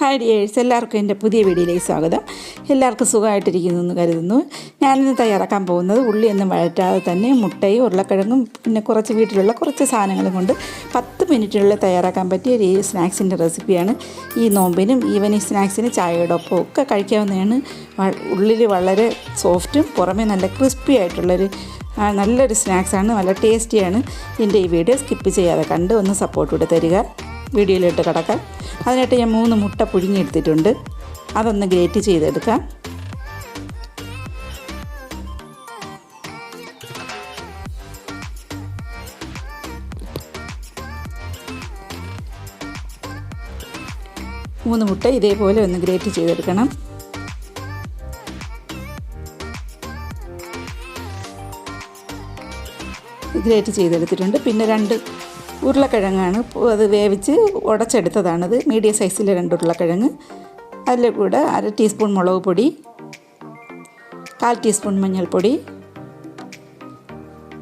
Hi dears, എല്ലാവർക്കും എൻ്റെ പുതിയ വീഡിയോയിലേക്ക് സ്വാഗതം. എല്ലാവർക്കും സുഖമായിട്ടിരിക്കുന്നു എന്ന് കരുതുന്നു. ഞാനിന്ന് തയ്യാറാക്കാൻ പോകുന്നത് ഉള്ളിയൊന്നും വഴറ്റാതെ തന്നെ മുട്ടയും ഉരുളക്കിഴങ്ങും പിന്നെ കുറച്ച് വീട്ടിലുള്ള കുറച്ച് സാധനങ്ങളും കൊണ്ട് 10 മിനിറ്റിനുള്ളിൽ തയ്യാറാക്കാൻ പറ്റിയ ഒരു സ്നാക്സിൻ്റെ റെസിപ്പിയാണ്. ഈ നോമ്പിനും ഈവനിങ് സ്നാക്സിന് ചായയുടെ ഒപ്പം ഒക്കെ കഴിക്കാവുന്നതാണ്. ഉള്ളിൽ വളരെ സോഫ്റ്റും പുറമേ നല്ല ക്രിസ്പി ആയിട്ടുള്ളൊരു നല്ലൊരു സ്നാക്സാണ്. നല്ല ടേസ്റ്റിയാണ്. എൻ്റെ ഈ വീഡിയോ സ്കിപ്പ് ചെയ്യാതെ കണ്ട് ഒന്ന് സപ്പോർട്ട് കൂടെ തരിക. വീഡിയോയിലിട്ട് കിടക്കാം. അതിനായിട്ട് ഞാൻ 3 മുട്ട പുഴുങ്ങിയെടുത്തിട്ടുണ്ട്. അതൊന്ന് ഗ്രേറ്റ് ചെയ്തെടുക്കാം. മൂന്ന് മുട്ട ഇതേപോലെ ഒന്ന് ഗ്രേറ്റ് ചെയ്തെടുക്കണം. ഗ്രേറ്റ് ചെയ്തെടുത്തിട്ടുണ്ട്. പിന്നെ 2 ഉരുളക്കിഴങ്ങാണ്, അത് വേവിച്ച് ഉടച്ചെടുത്തതാണത്. മീഡിയം സൈസിലെ 2 ഉരുളക്കിഴങ്ങ്. അതിൽ കൂടെ 1/2 ടീസ്പൂൺ മുളക് പൊടി, 1/4 ടീസ്പൂൺ മഞ്ഞൾപ്പൊടി,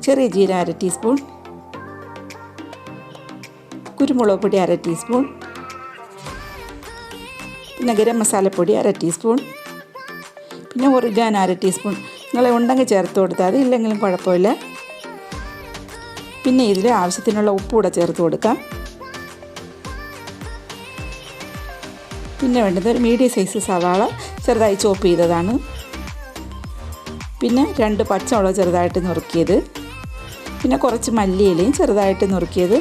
ചെറിയ ജീരകം 1/2 ടീസ്പൂൺ, കുരുമുളക് പൊടി 1/2 ടീസ്പൂൺ, പിന്നെ ഗരം മസാലപ്പൊടി 1/2 ടീസ്പൂൺ, പിന്നെ ഒറിഗാനോ 1/2 ടീസ്പൂൺ. നിങ്ങൾ ഉണ്ടെങ്കിൽ ചേർത്ത് കൊടുത്താൽ മതി, ഇല്ലെങ്കിലും കുഴപ്പമില്ല. പിന്നെ ഇതിൽ ആവശ്യത്തിനുള്ള ഉപ്പ് കൂടെ ചേർത്ത് കൊടുക്കാം. പിന്നെ വേണ്ടത് ഒരു മീഡിയം സൈസ് സവാള ചെറുതായി ചോപ്പ് ചെയ്തതാണ്. പിന്നെ 2 പച്ചമുളക് ചെറുതായിട്ട് നുറുക്കിയത്, പിന്നെ കുറച്ച് മല്ലിയിലയും ചെറുതായിട്ട് നുറുക്കിയത്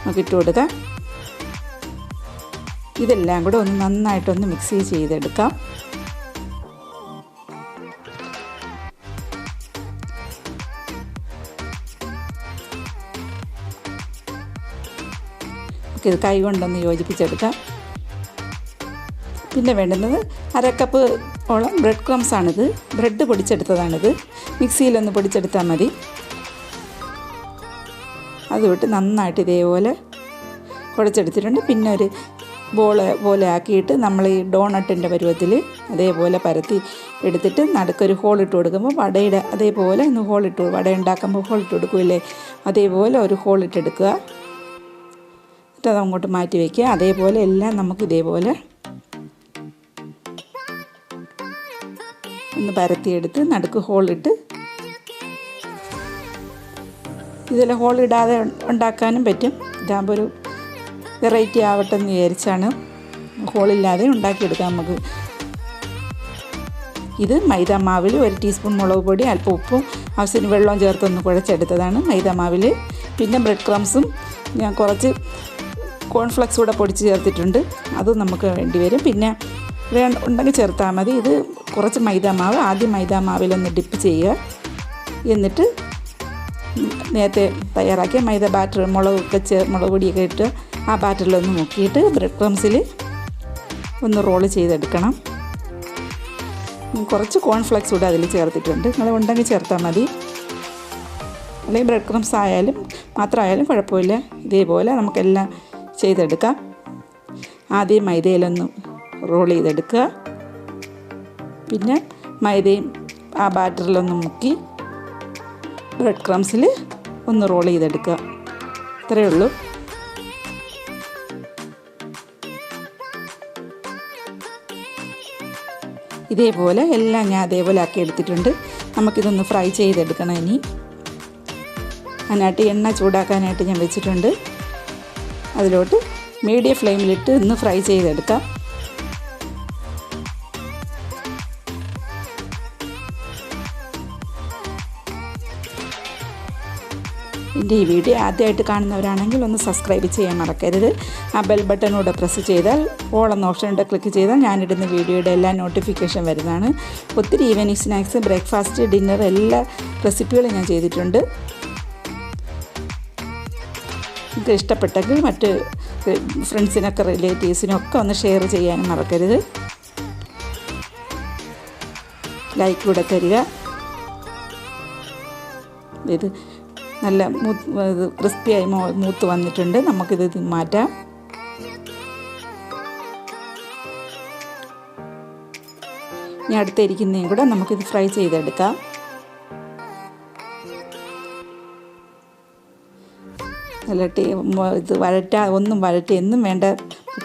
നമുക്ക് ഇട്ട് കൊടുക്കാം. ഇതെല്ലാം കൂടെ ഒന്ന് നന്നായിട്ടൊന്ന് മിക്സ് ചെയ്തെടുക്കാം. ഇത് കൈ കൊണ്ടൊന്ന് യോജിപ്പിച്ചെടുക്കാം. പിന്നെ വേണ്ടുന്നത് 1/2 കപ്പ് ഓളം ബ്രെഡ് ക്രംസ് ആണിത്. ബ്രെഡ് പൊടിച്ചെടുത്തതാണിത്. മിക്സിയിലൊന്ന് പൊടിച്ചെടുത്താൽ മതി. അതുവിട്ട് നന്നായിട്ട് ഇതേപോലെ കുഴച്ചെടുത്തിട്ടുണ്ട്. പിന്നെ ഒരു പോലെ ആക്കിയിട്ട് നമ്മൾ ഈ ഡോണട്ടിൻ്റെ പരുവത്തിൽ അതേപോലെ പരത്തി എടുത്തിട്ട് നടുക്കൊരു ഹോളിട്ട് കൊടുക്കുമ്പോൾ വടയുടെ അതേപോലെ ഒന്ന് വട ഉണ്ടാക്കുമ്പോൾ ഹോളിട്ട് കൊടുക്കില്ലേ, അതേപോലെ ഒരു ഹോളിട്ടെടുക്കുക. അത് അങ്ങോട്ട് മാറ്റി വയ്ക്കുക. അതേപോലെ എല്ലാം നമുക്ക് ഇതേപോലെ ഒന്ന് പരത്തിയെടുത്ത് നടുക്ക് ഹോളിട്ട്, ഇതിൽ ഹോളിടാതെ ഉണ്ടാക്കാനും പറ്റും. ഇതാകുമ്പോൾ ഒരു വെറൈറ്റി ആവട്ടെ എന്ന് വിചാരിച്ചാണ് ഹോളില്ലാതെ ഉണ്ടാക്കിയെടുക്കാം നമുക്ക്. ഇത് മൈദാമാവിൽ 1 ടീസ്പൂൺ മുളക് പൊടി, അല്പം ഉപ്പും ആവശ്യത്തിന് വെള്ളവും ചേർത്തൊന്ന് കുഴച്ചെടുത്തതാണ് മൈദാമാവിൽ. പിന്നെ ബ്രെഡ് ക്രംസും ഞാൻ കുറച്ച് കോൺഫ്ലെക്സ് കൂടെ പൊടിച്ച് ചേർത്തിട്ടുണ്ട്. അതും നമുക്ക് വേണ്ടി വരും. പിന്നെ ഉണ്ടെങ്കിൽ ചേർത്താൽ മതി. ഇത് കുറച്ച് മൈദാമാവ് ആദ്യം മൈദാമാവിലൊന്ന് ഡിപ്പ് ചെയ്യുക. എന്നിട്ട് നേരത്തെ തയ്യാറാക്കിയ മൈദ ബാറ്റർ മുളക് പൊടിയൊക്കെ ഇട്ട് ആ ബാറ്ററിലൊന്ന് മുക്കിയിട്ട് ബ്രെഡ് ക്രംസിൽ ഒന്ന് റോള് ചെയ്തെടുക്കണം. കുറച്ച് കോൺഫ്ലെക്സ് കൂടെ അതിൽ ചേർത്തിട്ടുണ്ട്. നിങ്ങൾ ഉണ്ടെങ്കിൽ ചേർത്താൽ മതി, അല്ലെങ്കിൽ ബ്രെഡ് ക്രംസ് ആയാലും മാത്രമായാലും കുഴപ്പമില്ല. ഇതേപോലെ നമുക്കെല്ലാം ചെയ്തെടുക്കാം. ആദ്യം മൈദയിലൊന്ന് റോൾ ചെയ്തെടുക്കുക. പിന്നെ മൈദയും ആ ബാറ്ററിലൊന്ന് മുക്കി ബ്രെഡ് ക്രംസിൽ ഒന്ന് റോൾ ചെയ്തെടുക്കുക. ഇത്രയേ ഉള്ളൂ. ഇതേപോലെ എല്ലാം ഞാൻ അതേപോലെ ആക്കി എടുത്തിട്ടുണ്ട്. നമുക്കിതൊന്ന് ഫ്രൈ ചെയ്തെടുക്കണം. ഇനി അതിനായിട്ട് എണ്ണ ചൂടാക്കാനായിട്ട് ഞാൻ വെച്ചിട്ടുണ്ട്. അതിലോട്ട് മീഡിയം ഫ്ലെയിമിലിട്ട് ഒന്ന് ഫ്രൈ ചെയ്തെടുക്കാം. എൻ്റെ ഈ വീഡിയോ ആദ്യമായിട്ട് കാണുന്നവരാണെങ്കിൽ ഒന്ന് സബ്സ്ക്രൈബ് ചെയ്യാൻ മറക്കരുത്. ആ ബെൽ ബട്ടണൂടെ പ്രസ് ചെയ്താൽ ഓൾ എന്ന ഓപ്ഷനൂടെ ക്ലിക്ക് ചെയ്താൽ ഞാനിടുന്ന വീഡിയോയുടെ എല്ലാ നോട്ടിഫിക്കേഷൻ വരുന്നതാണ്. ഒത്തിരി ഈവനിങ് സ്നാക്സ്, ബ്രേക്ക്ഫാസ്റ്റ്, ഡിന്നർ എല്ലാ റെസിപ്പികളും ഞാൻ ചെയ്തിട്ടുണ്ട്. നിങ്ങൾക്ക് ഇഷ്ടപ്പെട്ടെങ്കിൽ മറ്റ് ഫ്രണ്ട്സിനൊക്കെ റിലേറ്റീവ്സിനൊക്കെ ഒന്ന് ഷെയർ ചെയ്യാനും മറക്കരുത്. ലൈക്ക് കൂടെ തരിക. ഇത് നല്ല ക്രിസ്പിയായി മൂത്ത് വന്നിട്ടുണ്ട്. നമുക്കിത് മാറ്റാം. ഇനി അടുത്തിരിക്കുന്നതും കൂടെ നമുക്കിത് ഫ്രൈ ചെയ്തെടുക്കാം. നല്ല ഇത് ഒന്നും വഴറ്റി എന്നും വേണ്ട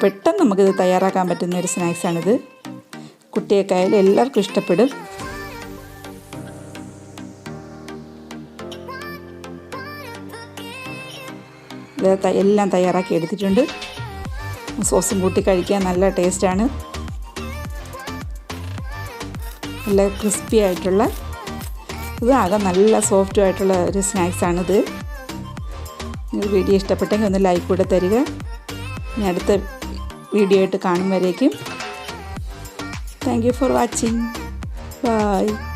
പെട്ടെന്ന് നമുക്കിത് തയ്യാറാക്കാൻ പറ്റുന്ന ഒരു സ്നാക്സാണിത്. കുട്ടിയൊക്കെയായാലും എല്ലാവർക്കും ഇഷ്ടപ്പെടും. എല്ലാം തയ്യാറാക്കി എടുത്തിട്ടുണ്ട്. സോസും കൂട്ടി കഴിക്കാൻ നല്ല ടേസ്റ്റാണ്. നല്ല ക്രിസ്പി ആയിട്ടുള്ള ഇതാകെ നല്ല സോഫ്റ്റും ആയിട്ടുള്ള ഒരു സ്നാക്സാണിത്. വീഡിയോ ഇഷ്ടപ്പെട്ടെങ്കിൽ ഒന്ന് ലൈക്ക് കൂടെ തരിക. ഇനി അടുത്ത വീഡിയോ ആയിട്ട് കാണും വരേക്കും thank you for watching. By.